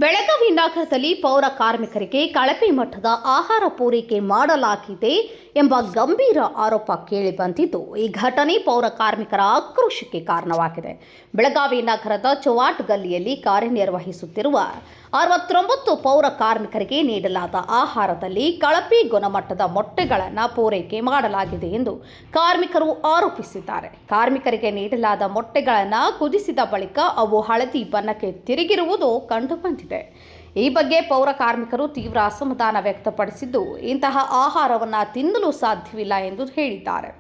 ಬೆಳಗಾವಿ ನಗರದಲ್ಲಿ ಪೌರ ಕಾರ್ಮಿಕರಿಗೆ ಕಳಪೆ ಮಟ್ಟದ ಆಹಾರ ಪೂರೈಕೆ ಮಾಡಲಾಗಿದೆ ಎಂಬ ಗಂಭೀರ ಆರೋಪ ಕೇಳಿಬಂದಿದ್ದು, ಈ ಘಟನೆ ಪೌರ ಕಾರ್ಮಿಕರ ಆಕ್ರೋಶಕ್ಕೆ ಕಾರಣವಾಗಿದೆ. ಬೆಳಗಾವಿ ನಗರದ ಚೌವಾಟ್ ಗಲ್ಲಿಯಲ್ಲಿ ಕಾರ್ಯನಿರ್ವಹಿಸುತ್ತಿರುವ 69 ಪೌರ ಕಾರ್ಮಿಕರಿಗೆ ನೀಡಲಾದ ಆಹಾರದಲ್ಲಿ ಕಳಪೆ ಗುಣಮಟ್ಟದ ಮೊಟ್ಟೆಗಳನ್ನು ಪೂರೈಕೆ ಮಾಡಲಾಗಿದೆ ಎಂದು ಕಾರ್ಮಿಕರು ಆರೋಪಿಸಿದ್ದಾರೆ. ಕಾರ್ಮಿಕರಿಗೆ ನೀಡಲಾದ ಮೊಟ್ಟೆಗಳನ್ನು ಕುದಿಸಿದ ಬಳಿಕ ಅವು ಹಳದಿ ಬಣ್ಣಕ್ಕೆ ತಿರುಗಿರುವುದು ಕಂಡುಬಂದಿದೆ. ಈ ಬಗ್ಗೆ ಪೌರ ಕಾರ್ಮಿಕರು ತೀವ್ರ ಅಸಮಾಧಾನ ವ್ಯಕ್ತಪಡಿಸಿದ್ದು, ಇಂತಹ ಆಹಾರವನ್ನು ತಿನ್ನಲು ಸಾಧ್ಯವಿಲ್ಲ ಎಂದು ಹೇಳಿದ್ದಾರೆ.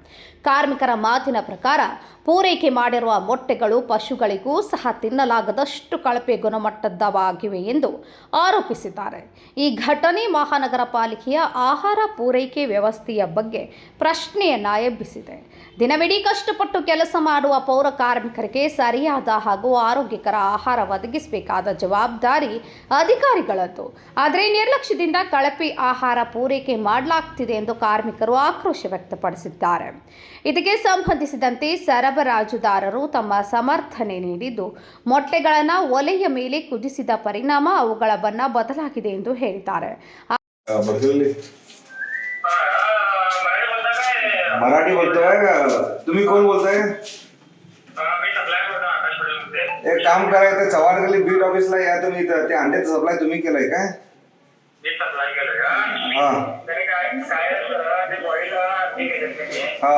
ಕಾರ್ಮಿಕರ ಮಾತಿನ ಪ್ರಕಾರ ಪೂರೈಕೆ ಮಾಡಿರುವ ಮೊಟ್ಟೆಗಳು ಪಶುಗಳಿಗೂ ಸಹ ತಿನ್ನಲಾಗದಷ್ಟು ಕಳಪೆ ಗುಣಮಟ್ಟದವಾಗಿವೆ ಎಂದು ಆರೋಪಿಸಿದ್ದಾರೆ. ಈ ಘಟನೆ ಮಹಾನಗರ ಪಾಲಿಕೆಯ ಆಹಾರ ಪೂರೈಕೆ ವ್ಯವಸ್ಥೆಯ ಬಗ್ಗೆ ಪ್ರಶ್ನೆಯನ್ನ ಎಬ್ಬಿಸಿದೆ. ದಿನವಿಡೀ ಕಷ್ಟಪಟ್ಟು ಕೆಲಸ ಮಾಡುವ ಪೌರ ಕಾರ್ಮಿಕರಿಗೆ ಸರಿಯಾದ ಹಾಗೂ ಆರೋಗ್ಯಕರ ಆಹಾರ ಒದಗಿಸಬೇಕಾದ ಜವಾಬ್ದಾರಿ ಅಧಿಕಾರಿಗಳದ್ದು. ಆದರೆ ನಿರ್ಲಕ್ಷ್ಯದಿಂದ ಕಳಪೆ ಆಹಾರ ಪೂರೈಕೆ ಮಾಡಲಾಗ್ತಿದೆ ಎಂದು ಕಾರ್ಮಿಕರು ಆಕ್ರೋಶ ವ್ಯಕ್ತಪಡಿಸಿದ್ದಾರೆ. ಇದಕ್ಕೆ ಸಂಬಂಧಿಸಿದಂತೆ ಸರಬರಾಜುದಾರರು ತಮ್ಮ ಸಮರ್ಥನೆ ನೀಡಿದ್ದು, ಮೊಟ್ಟೆಗಳನ್ನು ಒಲೆಯ ಮೇಲೆ ಕುದಿಸಿದ ಪರಿಣಾಮ ಅವುಗಳ ಬಣ್ಣ ಬದಲಾಗಿದೆ ಎಂದು ಹೇಳಿದ್ದಾರೆ. मराठी बोलतोय का? तुम्ही कोण बोलताय? एक काम करायचं, चव्हाण गल्ली बीट ऑफिसला या तुम्ही. इथं ते अंड्याचं सप्लाय तुम्ही केलंय काय? हा हा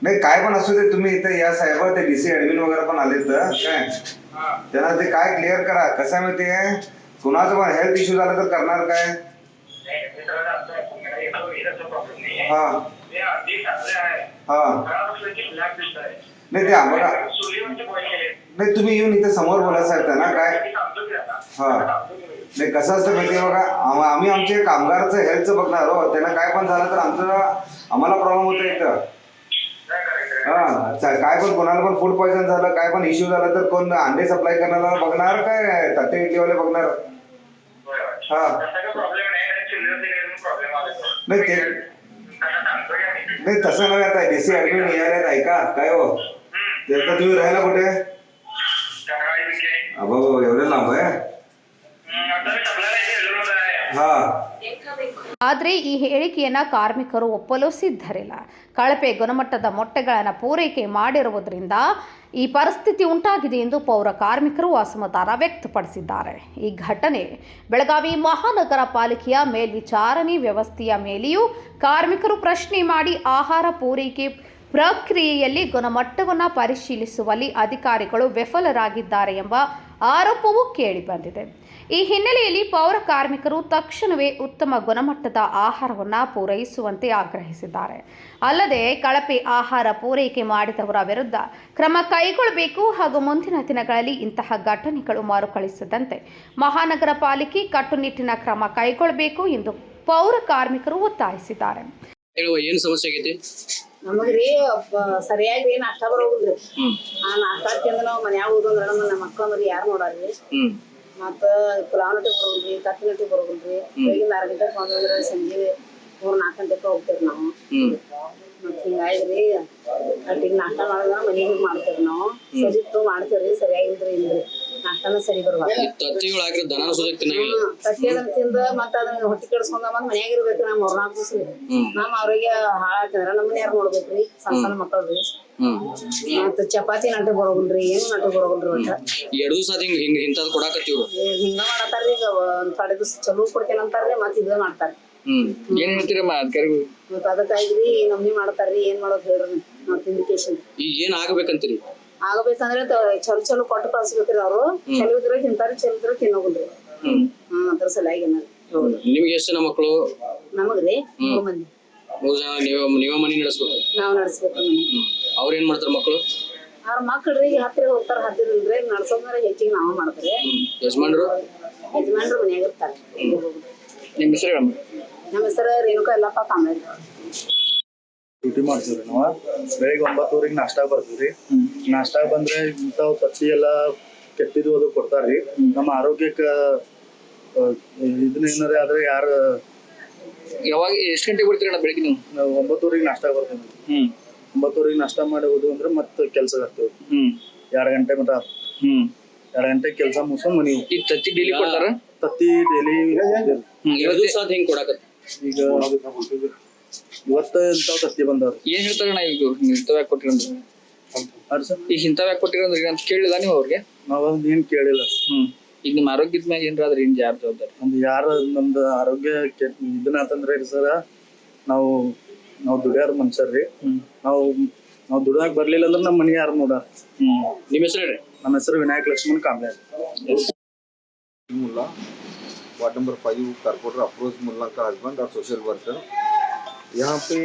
नाही, काय पण असू दे, तुम्ही इथं या साहेब, ते डीसी ऍडमिन वगैरे पण आले तर काय त्यांना ते काय क्लिअर करा. कसं आहे माहिती आहे, कुणाचं पण हेल्थ इश्यू झाला तर करणार काय? हा हा नाही, ते आम्हाला नाही, तुम्ही येऊन इथे समोर बोला साहेब त्यांना काय. हा नाही, कसं असतं माहिती आहे बघा, आम्ही आमचे कामगारचं हेल्थचं बघणार हो. त्यांना काय पण झालं तर आम्हाला प्रॉब्लेम होतो इथं. हा काय पण कोणाला पण फूड पॉइझन झालं, काय पण इश्यू झाला तर कोण अंडे सप्लाय करणारा बघणार काय तट्टे इडलीवाले बघणार? हा नाही, ते नाही तसं नव्हे. आता डीसी ऍडमिन यायला ऐका काय हो, आता तुम्ही राहायला कुठे? अबो एवढे लांब आहे. हा ಆದರೆ ಈ ಹೇಳಿಕೆಯನ್ನು ಕಾರ್ಮಿಕರು ಒಪ್ಪಲು ಸಿದ್ಧರಿಲ್ಲ. ಕಳಪೆ ಗುಣಮಟ್ಟದ ಮೊಟ್ಟೆಗಳನ್ನು ಪೂರೈಕೆ ಮಾಡಿರುವುದರಿಂದ ಈ ಪರಿಸ್ಥಿತಿ ಉಂಟಾಗಿದೆ ಎಂದು ಪೌರ ಕಾರ್ಮಿಕರು ಅಸಮಾಧಾನ ವ್ಯಕ್ತಪಡಿಸಿದ್ದಾರೆ. ಈ ಘಟನೆ ಬೆಳಗಾವಿ ಮಹಾನಗರ ಪಾಲಿಕೆಯ ಮೇಲ್ವಿಚಾರಣೆ ವ್ಯವಸ್ಥೆಯ ಮೇಲೆಯೂ ಕಾರ್ಮಿಕರು ಪ್ರಶ್ನೆ ಮಾಡಿ ಆಹಾರ ಪೂರೈಕೆ ಪ್ರಕ್ರಿಯೆಯಲ್ಲಿ ಗುಣಮಟ್ಟವನ್ನು ಪರಿಶೀಲಿಸುವಲ್ಲಿ ಅಧಿಕಾರಿಗಳು ವಿಫಲರಾಗಿದ್ದಾರೆ ಎಂಬ ಆರೋಪವೂ ಕೇಳಿಬಂದಿದೆ. ಈ ಹಿನ್ನೆಲೆಯಲ್ಲಿ ಪೌರ ಕಾರ್ಮಿಕರು ತಕ್ಷಣವೇ ಉತ್ತಮ ಗುಣಮಟ್ಟದ ಆಹಾರವನ್ನು ಪೂರೈಸುವಂತೆ ಆಗ್ರಹಿಸಿದ್ದಾರೆ. ಅಲ್ಲದೆ ಕಳಪೆ ಆಹಾರ ಪೂರೈಕೆ ಮಾಡಿದವರ ವಿರುದ್ಧ ಕ್ರಮ ಕೈಗೊಳ್ಳಬೇಕು ಹಾಗೂ ಮುಂದಿನ ದಿನಗಳಲ್ಲಿ ಇಂತಹ ಘಟನೆಗಳು ಮರುಕಳಿಸದಂತೆ ಮಹಾನಗರ ಪಾಲಿಕೆ ಕಟ್ಟುನಿಟ್ಟಿನ ಕ್ರಮ ಕೈಗೊಳ್ಳಬೇಕು ಎಂದು ಪೌರ ಕಾರ್ಮಿಕರು ಒತ್ತಾಯಿಸಿದ್ದಾರೆ. ಏನು ಸಮಸ್ಯೆ ಆಗೈತಿ? ನಮಗ್ರಿ ಸರಿಯಾಗಿ ನಾಷ್ಟಾ ಬರೋದಿಲ್ರಿ. ಆ ನಾಷ್ಟಾ ತಿಂದ ನಾವ್ ಮನ್ಯಾಗ ಹೋದಂದ್ರ ನಮ್ಮ ಮಕ್ಕಳಂದ್ರಿ ಯಾರು ನೋಡಾರ್ರಿ. ಮತ್ತ ಪುಲಾವನಟಿ ಬರೋದಿಲ್ರಿ, ತಟ್ಟಿನಟಿ ಬರೋದಿಲ್ರಿ. ಬೆಳಗಿನ 6 ಗಂಟೆಗೆ ಬಂದ್ರೆ ಸಂಜೆ 3-4 ಗಂಟೆಗೆ ಹೋಗ್ತೇವ್ರಿ ನಾವು. ಮತ್ ಹಿಂಗಾಗ್ರಿ ಅಟ್ಟಿಗೆ ನಾಷ್ಟಾ ಮಾಡೋದ್ರ ಮನೆಗೆ ಮಾಡ್ತೇವ್ರಿ ನಾವು. ಸರಿತ್ತು ಮಾಡ್ತೇವ್ರಿ, ಸರಿಯಾಗಿಲ್ರಿ ಇಲ್ರಿ ನಾಷ್ಟಾನ ಸರಿ ಬರ್ಬೇಕು. ತಟ್ಟಿ ಅದನ್ನ ತಿಂದ ಮತ್ತ ಅದನ್ನ ಹೊಟ್ಟಿ ಕೆಡ್ಸ್ಕೊಂಡ ಮತ್ ಮನ್ಯಾಗ ಇರ್ಬೇಕ್ರಿ. ನಮ್ 3-4 ದಿವಸ ನಮ್ಮ ಆರೋಗ್ಯ ಹಾಳಾಗ್ತದ್ರ ನಮ್ಮ ಮನ್ಯಾರ ನೋಡ್ಬೇಕ್ರಿ, ಸಣ್ಣ ಸಣ್ಣ ಮಕ್ಕಳ್ರಿ. ಮತ್ತ ಚಪಾತಿ ನಾಟಿ ಬರೋದಿಲ್ರಿ, ಏನು ನಾಟಿ ಬರೋದಿಲ್ರಿ. ಒಟ್ಟ 2 ದಿವಸ ಹಿಂಗ ಮಾಡತಾರ್ರಿ. ಈಗ ಒಂದ್ 2 ದಿವಸ ಚಲೋ ಕೊಡ್ತೇನೆ ಅಂತಾರ್ರಿ, ಮತ್ ಇದ ಮಾಡ್ತಾರ್ರಿ. ಏನ್ ಹೇಳ್ತೀರಮ್ಮ ಅಧಿಕಾರಿಗಳು? ಮತ್ತ ಅದಕ್ಕಾಗಿ ನಮ್ನಿ ಮಾಡ್ತಾರ್ರಿ. ಏನ್ ಮಾಡೋದ್ ಹೇಳ್ರಿ ನಾವ್ ತಿಂದಿಕೇಶನ್. ಈಗ ಏನ್ ಆಗ್ಬೇಕಂತೀರಿ? ಆಗಬೇಕಂದ್ರೆ ಚಲೋ ಕೊಟ್ಟು ಕಳ್ಸ್ಬೇಕ್ರಿ. ಅವ್ರು ಚಲೋ ಇದ್ರೆ ತಿಂತಾರಿ, ಚಲೋ ಇದ್ರೆ ತಿನ್ನೋಗುಲ್ರಿ. ಅದ್ರ ಸಲುವಾಗಿ ನಿಮ್ಗೆ ಎಷ್ಟು ಜನ ಮಕ್ಕಳು? ನಮಗ್ರಿ 3 ಮಂದಿ. 3 ಜನ ನೀವೇ ಮನಿ ನಡೆಸ್ಬೇಕು? ನಾವ್ ನಡ್ಸ್ಬೇಕು ಮನಿ. ಅವ್ರ ಏನ್ ಮಾಡ್ತಾರ ಮಕ್ಕಳು? ಅವ್ರ ಮಕ್ಕಳ್ರಿ ಹತ್ತಿರ ಹೋಗ್ತಾರ, ಹತ್ತಿರಲ್ರಿ ನಡ್ಸೋದ್ರ ಹೆಚ್ಚಿಗೆ ನಾವ್ ಮಾಡ್ತಾರೆ. ಯಜಮಾನ್ರು ಮನ್ಯಾಗ ಇರ್ತಾರ. ನಿಮ್ ಹೆಸರು ಹೇಳಮ್ಮ? ನಮ್ಮ ಹೆಸರು ರೇಣುಕಾ ಯಲ್ಲಪ್ಪ ಕಾಂಬಳೆ. ಡ್ಯೂಟಿ ಮಾಡ್ತೀವ್ರಿ ನಾವು. ಬೆಳಿಗ್ಗೆ 9:00 ನಾಷ್ಟಾ ಬರ್ತೀವ್ರಿ. ನಾಷ್ಟಾ ಬಂದ್ರೆ ಇಂಥವು ತತ್ತಿ ಎಲ್ಲ ಕೆಟ್ಟಿದ್ದು ಅದು ಕೊಡ್ತಾರ್ರಿ. ನಮ್ಮ ಆರೋಗ್ಯಕ್ಕ ಇದನ್ನ ಏನಾರ ಆದ್ರೆ ಯಾರು ಯಾವಾಗ ಎಷ್ಟು ಗಂಟೆಗೆ ಬರ್ತೀರಣ್ಣ ಬೆಳಿಗ್ಗೆ ನೀವು? ನಾವು 9:00 ನಾಷ್ಟಾ ಬರ್ತೀವಿ. 9:00 ನಾಷ್ಟಾ ಮಾಡಿ ಹೋದ್ವು ಅಂದ್ರೆ ಮತ್ತೆ ಕೆಲ್ಸ ಆಗ್ತೇವೆ. 2 ಗಂಟೆ ಮಟ 2 ಗಂಟೆಗೆ ಕೆಲಸ ಮುಗಿಸ್ಕೊಂಡು ಮನೆಗೆ ಈಗ ತತ್ತಿ ಡೈಲಿ ಕೊಡ್ತಾರ ತತ್ತಿ ಡೈಲಿ ಇವತ್ತು ಹಿಂಗ್ ಕೊಡಾಕತ್ತ ಈಗ ಇವತ್ತು ಇಂಥವು ತತ್ತಿ ಬಂದವ್ರಿ ಏನ್ ಹೇಳ್ತಾರ ನಾ ಈಗ ಇಂಥವ್ ಯಾಕೆ ಕೊಟ್ಟಿರಂದ್ರ ಸರ್ ಈಗ ಇಂಥವ್ ಯಾಕೆ ಕೊಟ್ಟಿರಂದ್ರ ಅಂತ ಕೇಳಿಲ್ಲ ನೀವು ಅವ್ರಿಗೆ ನಾವು ಏನ್ ಕೇಳಿಲ್ಲ. ಈಗ ನಿಮ್ ಆರೋಗ್ಯದ ಮ್ಯಾಗ ಏನ್ರಾದ್ರೆ ಏನ್ ಯಾರು ಜವಾಬ್ದಾರಿ ನಮ್ದು ಯಾರ ನಮ್ದು ಆರೋಗ್ಯ ಇದನ್ನ ಅಂತಂದ್ರೆ ಸರ ನಾವು ದುಡಿಯಾರ ಮನುಷ್ಯರ್ರಿ. ನಾವು ದುಡಿಯಾಕ ಬರ್ಲಿಲ್ಲ ಅಂದ್ರೆ ನಮ್ಮ ಮನೆ ಯಾರು ನೋಡಾರ. ನಿಮ್ ಹೆಸರು ಹೇಳ್ರಿ. ನಮ್ಮ ಹೆಸರು ವಿನಾಯಕ್ ಲಕ್ಷ್ಮಣ್ ಕಾಂಬ್ಳೆ. मुल्ला वार्ड नंबर 5 कारपोरेटर अफरोज मुल्ला का हस्बैंड और सोशल वर्कर। यहाँ पे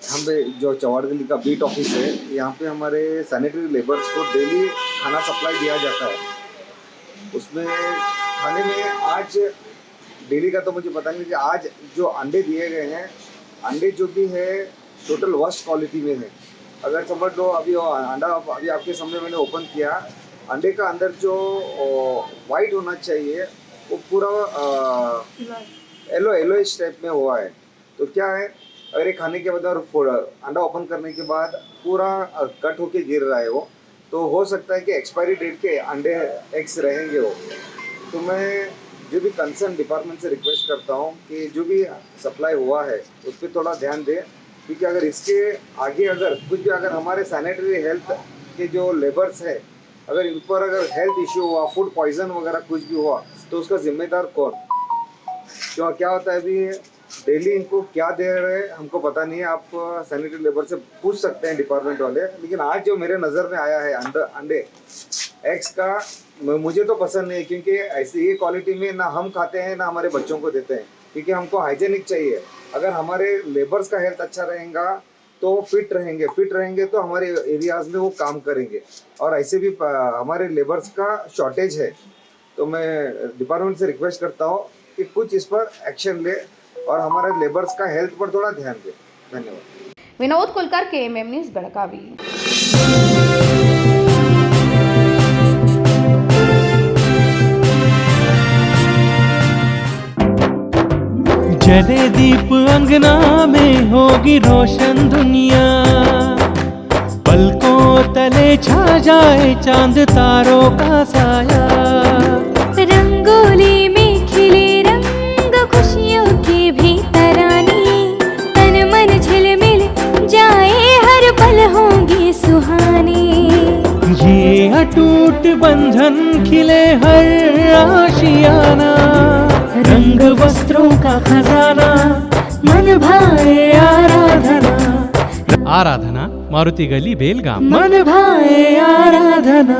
हम जो चवाड़ गली का बीट ऑफिस है, यहाँ पे हमारे सैनिटरी लेबर्स को डेली खाना सप्लाई दिया जाता है। उसमें खाने में आज डेली का तो मुझे पता नहीं कि आज जो अंडे दिए गए हैं, अंडे जो भी है टोटल वर्स्ट क्वालिटी में है। अगर समझ लो अभी अंडा अभी आपके सामने मैंने ओपन किया, अंडे का अंदर जो वाइट होना चाहिए वो पूरा येलोइश टाइप में हुआ है। तो क्या है, अगर ये खाने के बाद और अंडा ओपन करने के बाद पूरा कट होके गिर रहा है वो, तो हो सकता है कि एक्सपायरी डेट के अंडे एग्स रहेंगे वो। तो मैं जो भी कंसर्न डिपार्टमेंट से रिक्वेस्ट करता हूँ कि जो भी सप्लाई हुआ है उस पर थोड़ा ध्यान दें, क्योंकि अगर इसके आगे अगर कुछ भी अगर हमारे सैनिटरी हेल्थ के जो लेबर्स है अगर इन पर अगर हेल्थ इश्यू हुआ, फूड पॉइजन वगैरह कुछ भी हुआ, तो उसका जिम्मेदार कौन? क्यों क्या होता है अभी डेली इनको क्या दे रहे हैं हमको पता नहीं है। आप सैनिटरी लेबर से पूछ सकते हैं डिपार्टमेंट वाले। लेकिन आज जो मेरे नज़र में आया है अंडे एग्स का, मुझे तो पसंद नहीं, क्योंकि ऐसी ये क्वालिटी में ना हम खाते हैं ना हमारे बच्चों को देते हैं, क्योंकि हमको हाइजेनिक चाहिए। अगर हमारे लेबर्स का हेल्थ अच्छा रहेगा तो फिट रहेंगे तो हमारे एरियाज में वो काम करेंगे। और ऐसे भी हमारे लेबर्स का शॉर्टेज है। तो मैं डिपार्टमेंट से रिक्वेस्ट करता हूँ कि कुछ इस पर एक्शन ले और हमारे लेबर्स का हेल्थ पर थोड़ा ध्यान दे। धन्यवाद। Vinod Kulkar KMM news Belagavi. जले दीप अंगना में होगी रोशन दुनिया, पलकों तले छा जाए चांद तारों का साया, रंगोली में खिले रंग खुशियों के भी तराने, तन मन झिलमिल जाए हर पल होंगे सुहाने, ये अटूट बंधन खिले हर आशियाना, रंग वस्त्रों का खजाना मन भाए आराधना मारुति गली बेलगाम मन भाए आराधना।